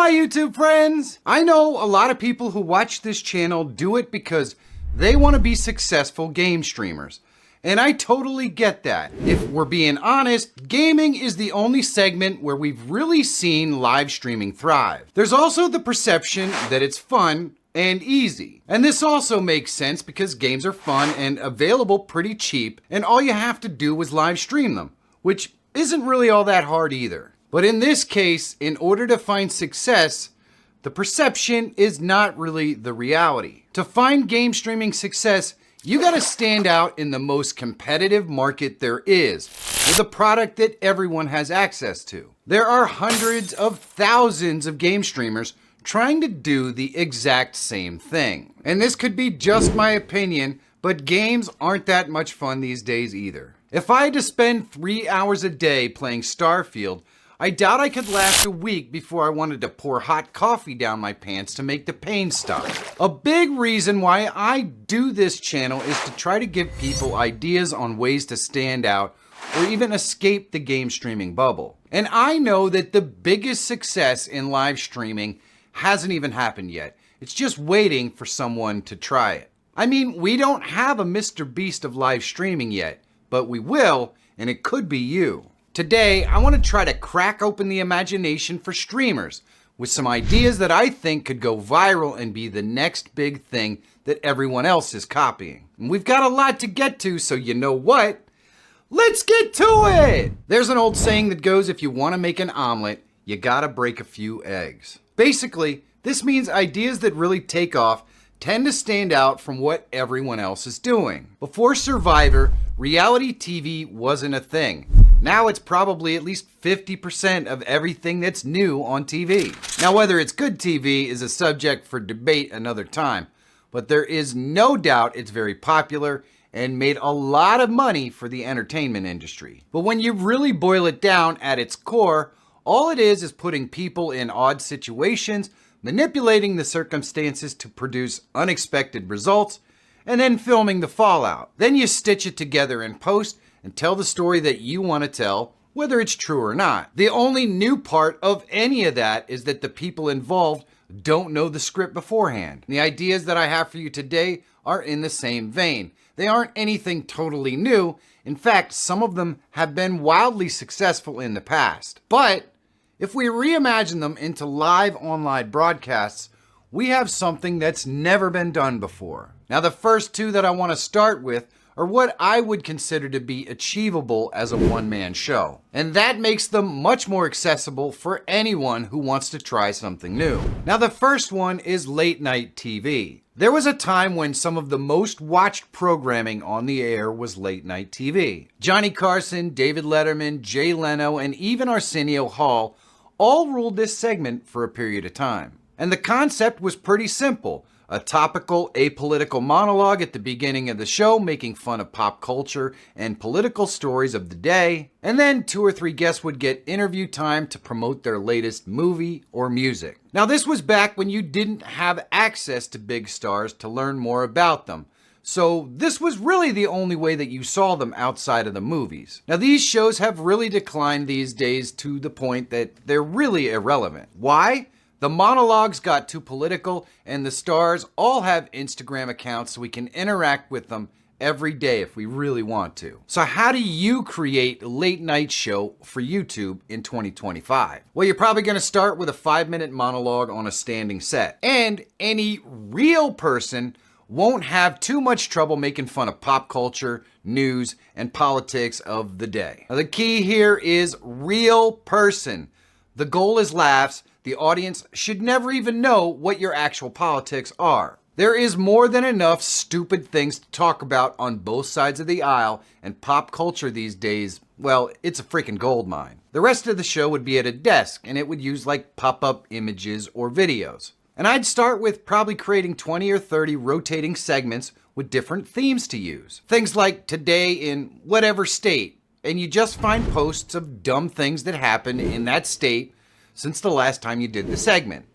my YouTube friends! I know a lot of people who watch this channel do it because they want to be successful game streamers. And I totally get that. If we're being honest, gaming is the only segment where we've really seen live streaming thrive. There's also the perception that it's fun and easy. And this also makes sense because games are fun and available pretty cheap, and all you have to do is live stream them, which isn't really all that hard either. But in this case, in order to find success, the perception is not really the reality. To find game streaming success, you gotta stand out in the most competitive market there is, with a product that everyone has access to. There are hundreds of thousands of game streamers trying to do the exact same thing. And this could be just my opinion, but games aren't that much fun these days either. If I had to spend 3 hours a day playing Starfield, I doubt I could last a week before I wanted to pour hot coffee down my pants to make the pain stop. A big reason why I do this channel is to try to give people ideas on ways to stand out or even escape the game streaming bubble. And I know that the biggest success in live streaming hasn't even happened yet. It's just waiting for someone to try it. I mean, we don't have a Mr. Beast of live streaming yet, but we will, and it could be you. Today, I want to try to crack open the imagination for streamers with some ideas that I think could go viral and be the next big thing that everyone else is copying. And we've got a lot to get to, so you know what? Let's get to it! There's an old saying that goes, if you want to make an omelet, you gotta break a few eggs. Basically, this means ideas that really take off tend to stand out from what everyone else is doing. Before Survivor, reality TV wasn't a thing. Now it's probably at least 50% of everything that's new on TV. Now, whether it's good TV is a subject for debate another time, but there is no doubt it's very popular and made a lot of money for the entertainment industry. But when you really boil it down at its core, all it is putting people in odd situations, manipulating the circumstances to produce unexpected results, and then filming the fallout. Then you stitch it together in post and tell the story that you want to tell, whether it's true or not. The only new part of any of that is that the people involved don't know the script beforehand. The ideas that I have for you today are in the same vein. They aren't anything totally new. In fact, some of them have been wildly successful in the past. But if we reimagine them into live online broadcasts, we have something that's never been done before. Now, the first two that I want to start with are what I would consider to be achievable as a one-man show. And that makes them much more accessible for anyone who wants to try something new. Now, the first one is late night TV. There was a time when some of the most watched programming on the air was late night TV. Johnny Carson, David Letterman, Jay Leno, and even Arsenio Hall all ruled this segment for a period of time. And the concept was pretty simple. A topical, apolitical monologue at the beginning of the show making fun of pop culture and political stories of the day, and then 2 or 3 guests would get interview time to promote their latest movie or music. Now, this was back when you didn't have access to big stars to learn more about them, so this was really the only way that you saw them outside of the movies. Now, these shows have really declined these days to the point that they're really irrelevant. Why? The monologues got too political, and the stars all have Instagram accounts so we can interact with them every day if we really want to. So how do you create a late night show for YouTube in 2025? Well, you're probably going to start with a 5-minute monologue on a standing set. And any real person won't have too much trouble making fun of pop culture, news, and politics of the day. Now, the key here is real person. The goal is laughs. The audience should never even know what your actual politics are. There is more than enough stupid things to talk about on both sides of the aisle, and pop culture these days, well, it's a freaking goldmine. The rest of the show would be at a desk, and it would use like pop-up images or videos. And I'd start with probably creating 20 or 30 rotating segments with different themes to use. Things like today in whatever state, and you just find posts of dumb things that happen in that state since the last time you did the segment.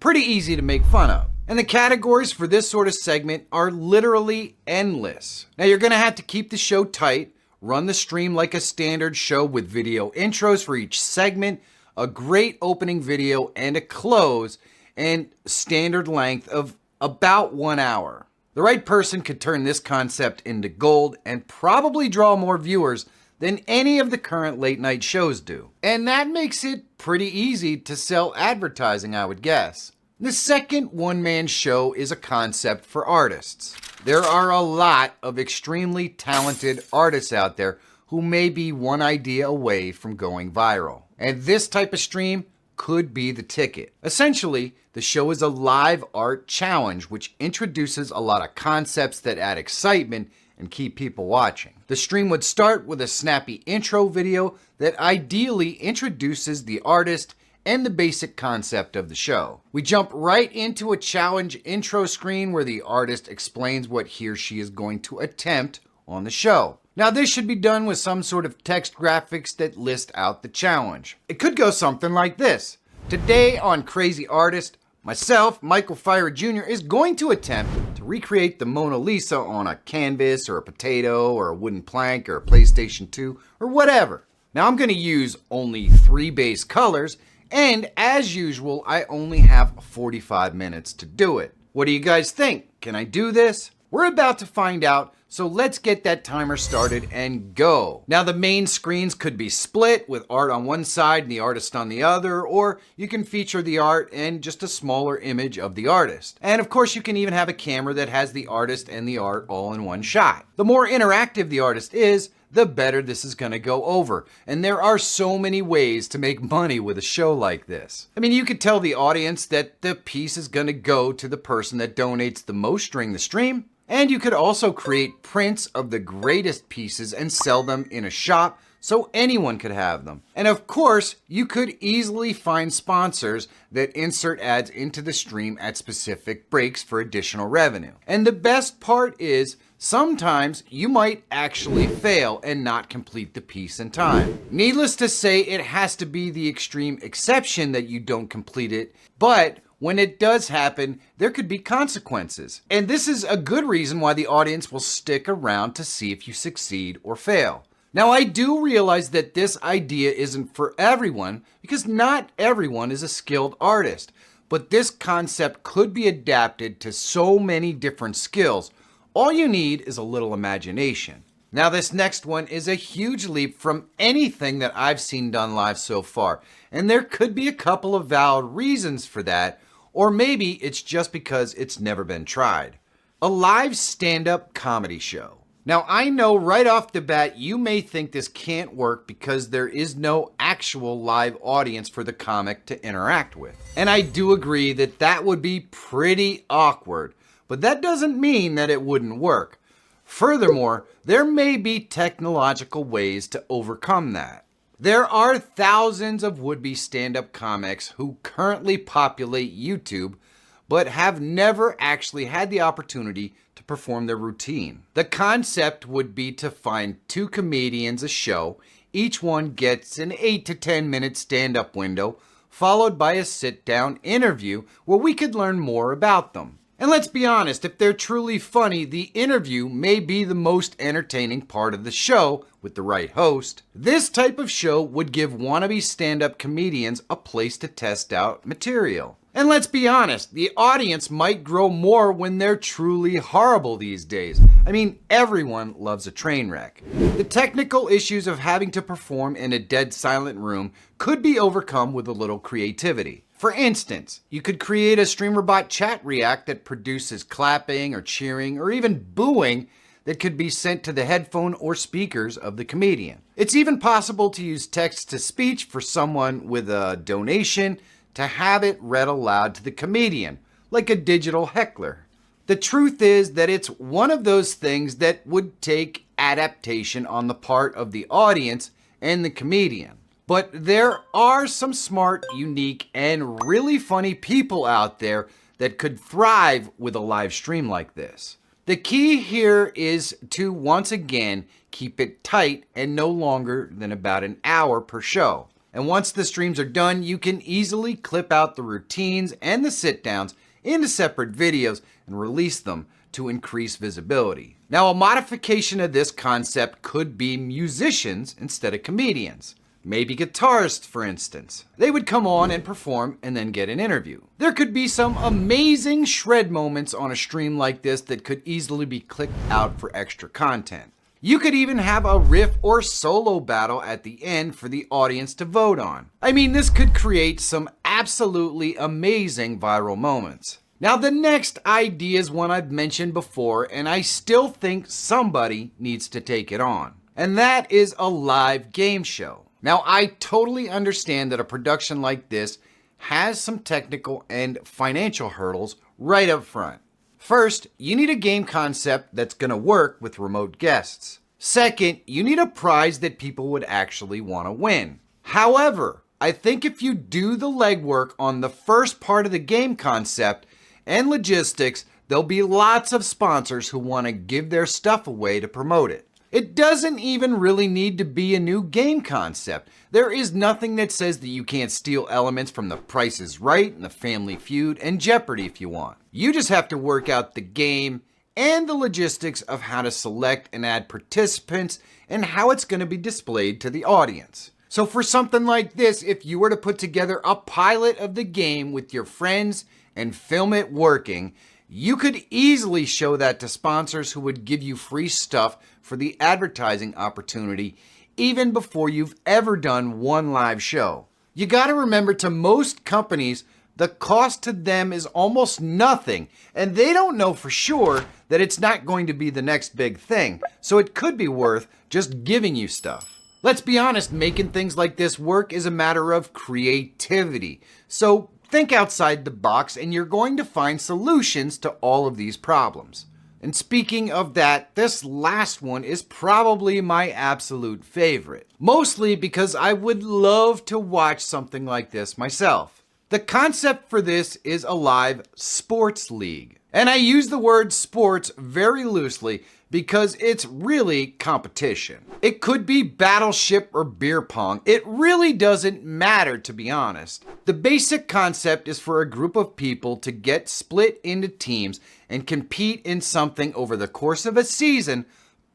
Pretty easy to make fun of. And the categories for this sort of segment are literally endless. Now, you're gonna have to keep the show tight, run the stream like a standard show with video intros for each segment, a great opening video and a close, and standard length of about 1 hour. The right person could turn this concept into gold and probably draw more viewers than any of the current late night shows do. And that makes it pretty easy to sell advertising, I would guess. The second one-man show is a concept for artists. There are a lot of extremely talented artists out there who may be one idea away from going viral. And this type of stream could be the ticket. Essentially, the show is a live art challenge which introduces a lot of concepts that add excitement and keep people watching. The stream would start with a snappy intro video that ideally introduces the artist and the basic concept of the show. We jump right into a challenge intro screen where the artist explains what he or she is going to attempt on the show. Now this should be done with some sort of text graphics that list out the challenge. It could go something like this. Today on Crazy Artist, myself, Michael Feyrer Jr., is going to attempt to recreate the Mona Lisa on a canvas or a potato or a wooden plank or a PlayStation 2 or whatever. Now I'm going to use only 3 base colors, and as usual, I only have 45 minutes to do it. What do you guys think? Can I do this? We're about to find out, so let's get that timer started and go. Now the main screens could be split with art on one side and the artist on the other, or you can feature the art and just a smaller image of the artist. And of course you can even have a camera that has the artist and the art all in one shot. The more interactive the artist is, the better this is going to go over. And there are so many ways to make money with a show like this. I mean, you could tell the audience that the piece is going to go to the person that donates the most during the stream. And you could also create prints of the greatest pieces and sell them in a shop so anyone could have them. And of course, you could easily find sponsors that insert ads into the stream at specific breaks for additional revenue. And the best part is, sometimes you might actually fail and not complete the piece in time. Needless to say, it has to be the extreme exception that you don't complete it, but when it does happen, there could be consequences. And this is a good reason why the audience will stick around to see if you succeed or fail. Now, I do realize that this idea isn't for everyone because not everyone is a skilled artist, but this concept could be adapted to so many different skills. All you need is a little imagination. Now, this next one is a huge leap from anything that I've seen done live so far, and there could be a couple of valid reasons for that, or maybe it's just because it's never been tried. A live stand-up comedy show. Now, I know right off the bat you may think this can't work because there is no actual live audience for the comic to interact with. And I do agree that that would be pretty awkward, but that doesn't mean that it wouldn't work. Furthermore, there may be technological ways to overcome that. There are thousands of would-be stand-up comics who currently populate YouTube, but have never actually had the opportunity to perform their routine. The concept would be to find 2 comedians a show. Each one gets an 8 to 10 minute stand-up window, followed by a sit-down interview where we could learn more about them. And let's be honest, if they're truly funny, the interview may be the most entertaining part of the show with the right host. This type of show would give wannabe stand-up comedians a place to test out material. And let's be honest, the audience might grow more when they're truly horrible these days. I mean, everyone loves a train wreck. The technical issues of having to perform in a dead silent room could be overcome with a little creativity. For instance, you could create a StreamerBot chat react that produces clapping or cheering or even booing that could be sent to the headphone or speakers of the comedian. It's even possible to use text-to-speech for someone with a donation to have it read aloud to the comedian, like a digital heckler. The truth is that it's one of those things that would take adaptation on the part of the audience and the comedian. But there are some smart, unique, and really funny people out there that could thrive with a live stream like this. The key here is to, once again, keep it tight and no longer than about an hour per show. And once the streams are done, you can easily clip out the routines and the sit-downs into separate videos and release them to increase visibility. Now, a modification of this concept could be musicians instead of comedians. Maybe guitarists, for instance. They would come on and perform and then get an interview. There could be some amazing shred moments on a stream like this that could easily be clicked out for extra content. You could even have a riff or solo battle at the end for the audience to vote on. I mean, this could create some absolutely amazing viral moments. Now, the next idea is one I've mentioned before, and I still think somebody needs to take it on. And that is a live game show. Now, I totally understand that a production like this has some technical and financial hurdles right up front. First, you need a game concept that's going to work with remote guests. Second, you need a prize that people would actually want to win. However, I think if you do the legwork on the first part of the game concept and logistics, there'll be lots of sponsors who want to give their stuff away to promote it. It doesn't even really need to be a new game concept. There is nothing that says that you can't steal elements from The Price is Right and The Family Feud and Jeopardy if you want. You just have to work out the game and the logistics of how to select and add participants and how it's going to be displayed to the audience. So for something like this, if you were to put together a pilot of the game with your friends and film it working, you could easily show that to sponsors who would give you free stuff for the advertising opportunity even before you've ever done one live show. You gotta remember, to most companies, the cost to them is almost nothing, and they don't know for sure that it's not going to be the next big thing, so it could be worth just giving you stuff. Let's be honest, making things like this work is a matter of creativity. So think outside the box and you're going to find solutions to all of these problems. And speaking of that, this last one is probably my absolute favorite. Mostly because I would love to watch something like this myself. The concept for this is a live sports league. And I use the word sports very loosely because it's really competition. It could be battleship or beer pong. It really doesn't matter, to be honest. The basic concept is for a group of people to get split into teams and compete in something over the course of a season,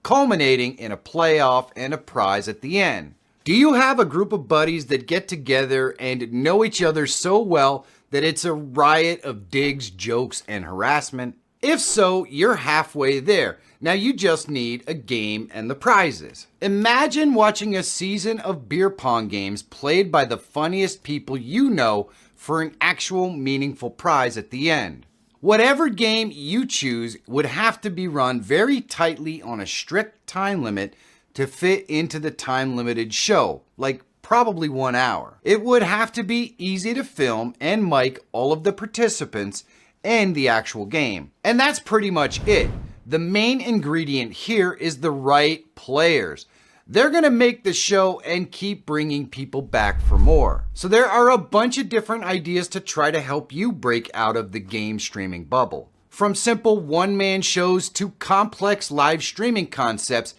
culminating in a playoff and a prize at the end. Do you have a group of buddies that get together and know each other so well that it's a riot of digs, jokes, and harassment? If so, you're halfway there. Now you just need a game and the prizes. Imagine watching a season of beer pong games played by the funniest people you know for an actual meaningful prize at the end. Whatever game you choose would have to be run very tightly on a strict time limit to fit into the time-limited show, like probably 1 hour. It would have to be easy to film and mic all of the participants and the actual game. And that's pretty much it. The main ingredient here is the right players. They're gonna make the show and keep bringing people back for more. So there are a bunch of different ideas to try to help you break out of the game streaming bubble. From simple one-man shows to complex live streaming concepts,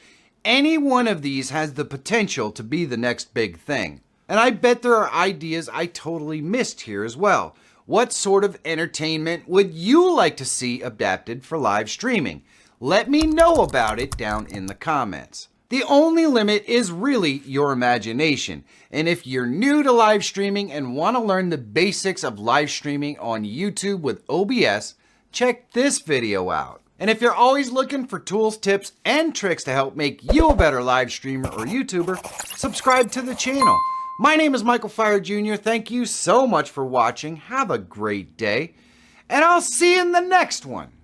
any one of these has the potential to be the next big thing. And I bet there are ideas I totally missed here as well. What sort of entertainment would you like to see adapted for live streaming? Let me know about it down in the comments. The only limit is really your imagination. And if you're new to live streaming and want to learn the basics of live streaming on YouTube with OBS, check this video out. And if you're always looking for tools, tips, and tricks to help make you a better live streamer or YouTuber, subscribe to the channel. My name is Michael Feyrer Jr. Thank you so much for watching. Have a great day, and I'll see you in the next one.